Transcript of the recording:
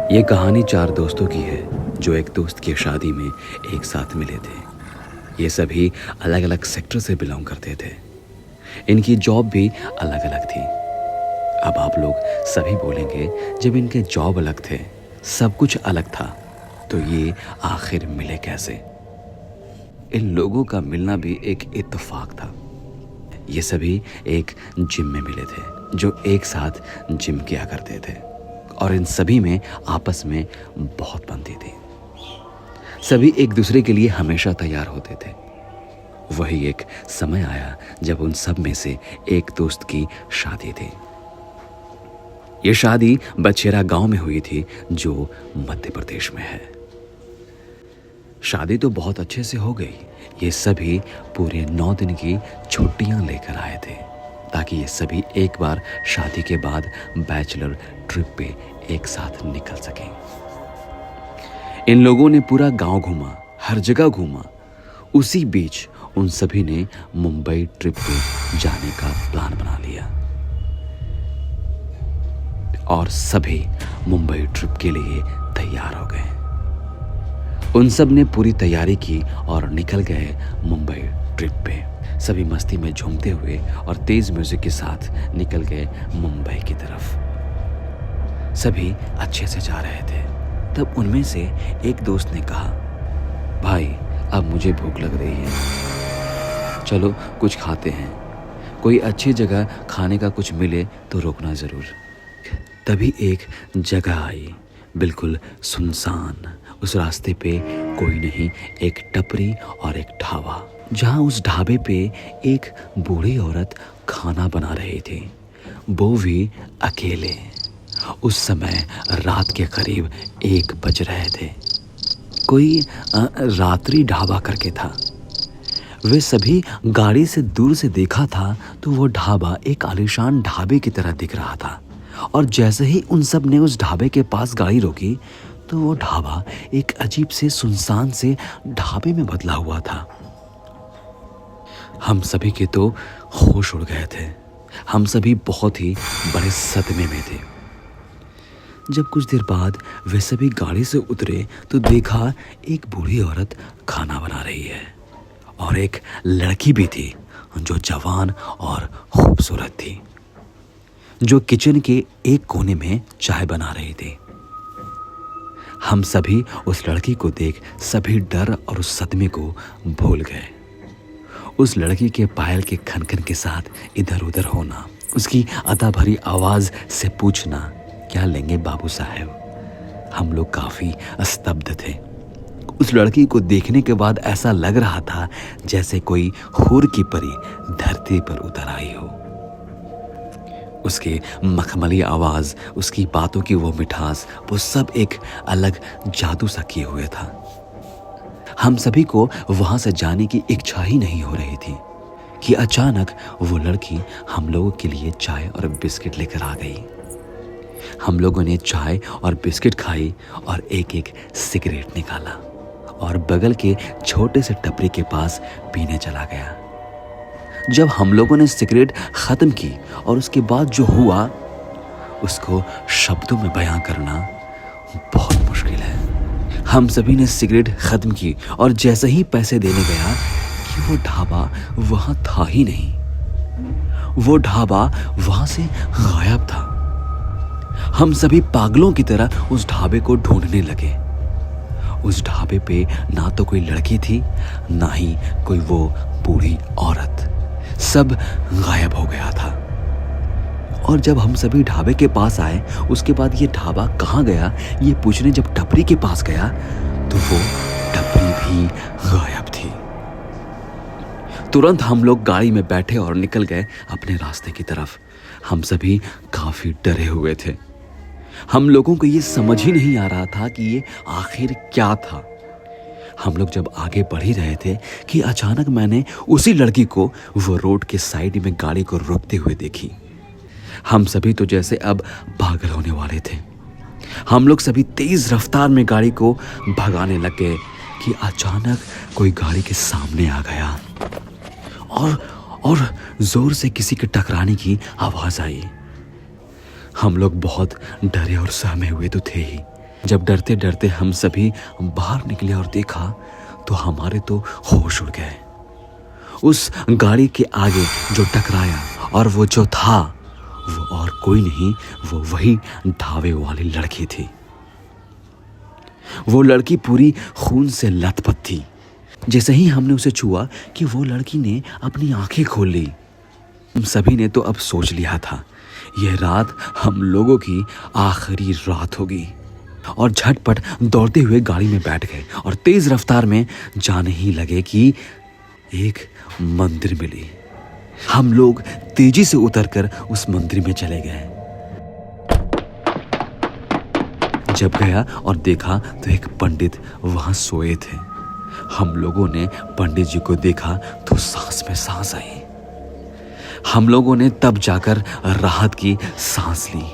ये कहानी 4 दोस्तों की है जो एक दोस्त की शादी में एक साथ मिले थे। ये सभी अलग अलग सेक्टर से बिलोंग करते थे। इनकी जॉब भी अलग अलग थी। अब आप लोग सभी बोलेंगे, जब इनके जॉब अलग थे, सब कुछ अलग था, तो ये आखिर मिले कैसे? इन लोगों का मिलना भी एक इत्तेफाक था। ये सभी एक जिम में मिले थे, जो एक साथ जिम किया करते थे, और इन सभी में आपस में बहुत बनती थी। सभी एक दूसरे के लिए हमेशा तैयार होते थे। वही एक समय आया जब उन सब में से एक दोस्त की शादी थी। ये शादी बछेरा गांव में हुई थी, जो मध्य प्रदेश में है। शादी तो बहुत अच्छे से हो गई। ये सभी पूरे 9 दिन की छुट्टियां लेकर आए थे, ताकि ये सभी एक बार शादी के बाद बैचलर ट्रिप पे एक साथ निकल सकें। इन लोगों ने पूरा गांव घूमा, हर जगह घूमा। उसी बीच उन सभी ने मुंबई ट्रिप पे जाने का प्लान बना लिया, और सभी मुंबई ट्रिप के लिए तैयार हो गए। उन सब ने पूरी तैयारी की और निकल गए मुंबई ट्रिप पे। सभी मस्ती में झूमते हुए और तेज म्यूजिक के साथ निकल गए मुंबई की तरफ। सभी अच्छे से जा रहे थे। तब उनमें से एक दोस्त ने कहा, भाई अब मुझे भूख लग रही है, चलो कुछ खाते हैं। कोई अच्छी जगह खाने का कुछ मिले तो रोकना ज़रूर। तभी एक जगह आई, बिल्कुल सुनसान। उस रास्ते पे कोई नहीं, एक टपरी और एक ढाबा, जहाँ उस ढाबे पे एक बूढ़ी औरत खाना बना रही थी, वो भी अकेले। उस समय रात के करीब 1 बज रहे थे। कोई रात्रि ढाबा करके था। वे सभी गाड़ी से दूर से देखा था तो वो ढाबा एक आलीशान ढाबे की तरह दिख रहा था, और जैसे ही उन सब ने उस ढाबे के पास गाड़ी रोकी तो वो ढाबा एक अजीब से सुनसान से ढाबे में बदला हुआ था। हम सभी के तो होश उड़ गए थे। हम सभी बहुत ही बड़े सदमे में थे। जब कुछ देर बाद वे सभी गाड़ी से उतरे तो देखा एक बूढ़ी औरत खाना बना रही है, और एक लड़की भी थी जो जवान और खूबसूरत थी, जो किचन के एक कोने में चाय बना रही थी। हम सभी उस लड़की को देख सभी डर और उस सदमे को भूल गए। उस लड़की के पायल के खनखन के साथ इधर उधर होना, उसकी अदा भरी आवाज से पूछना, क्या लेंगे बाबू साहब? हम लोग काफी स्तब्ध थे। उस लड़की को देखने के बाद ऐसा लग रहा था जैसे कोई हूर की परी धरती पर उतर आई हो। उसके मखमली आवाज, उसकी बातों की वो मिठास, वो सब एक अलग जादू सा किए हुए था। हम सभी को वहां से जाने की इच्छा ही नहीं हो रही थी कि अचानक वो लड़की हम लोगों के लिए चाय और बिस्किट लेकर आ गई। हम लोगों ने चाय और बिस्किट खाई और एक एक सिगरेट निकाला और बगल के छोटे से टपरी के पास पीने चला गया। जब हम लोगों ने सिगरेट खत्म की और उसके बाद जो हुआ उसको शब्दों में बयां करना बहुत मुश्किल है। हम सभी ने सिगरेट खत्म की और जैसे ही पैसे देने गया कि वो ढाबा वहां था ही नहीं। वो ढाबा वहां से गायब था। हम सभी पागलों की तरह उस ढाबे को ढूंढने लगे। उस ढाबे पे ना तो कोई लड़की थी, ना ही कोई वो बूढ़ी औरत। सब गायब हो गया था। और जब हम सभी ढाबे के पास आए, उसके बाद ये ढाबा कहाँ गया ये पूछने जब टपरी के पास गया तो वो टपरी भी गायब थी। तुरंत हम लोग गाड़ी में बैठे और निकल गए अपने रास्ते की तरफ। हम सभी काफी डरे हुए थे। हम लोगों को ये समझ ही नहीं आ रहा था कि ये आखिर क्या था। हम लोग जब आगे बढ़ ही रहे थे कि अचानक मैंने उसी लड़की को वो रोड के साइड में गाड़ी को रोकते हुए देखी। हम सभी तो जैसे अब पागल होने वाले थे। हम लोग सभी तेज रफ्तार में गाड़ी को भगाने लग गए कि अचानक कोई गाड़ी के सामने आ गया और जोर से किसी के टकराने की आवाज आई। हम लोग बहुत डरे और सहमे हुए तो थे ही, जब डरते डरते हम सभी बाहर निकले और देखा तो हमारे तो होश उड़ गए। उस गाड़ी के आगे जो टकराया और वो जो था वो और कोई नहीं, वो वही ढाबे वाली लड़की थी। वो लड़की पूरी खून से लथपथ थी। जैसे ही हमने उसे छुआ कि वो लड़की ने अपनी आंखें खोल ली। हम सभी ने तो अब सोच लिया था यह रात हम लोगों की आखिरी रात होगी, और झटपट दौड़ते हुए गाड़ी में बैठ गए और तेज रफ्तार में जाने ही लगे कि एक मंदिर मिली। हम लोग तेजी से उतरकर उस मंदिर में चले गए। जब गया और देखा तो एक पंडित वहां सोए थे। हम लोगों ने पंडित जी को देखा तो सांस में सांस आई। हम लोगों ने तब जाकर राहत की सांस ली।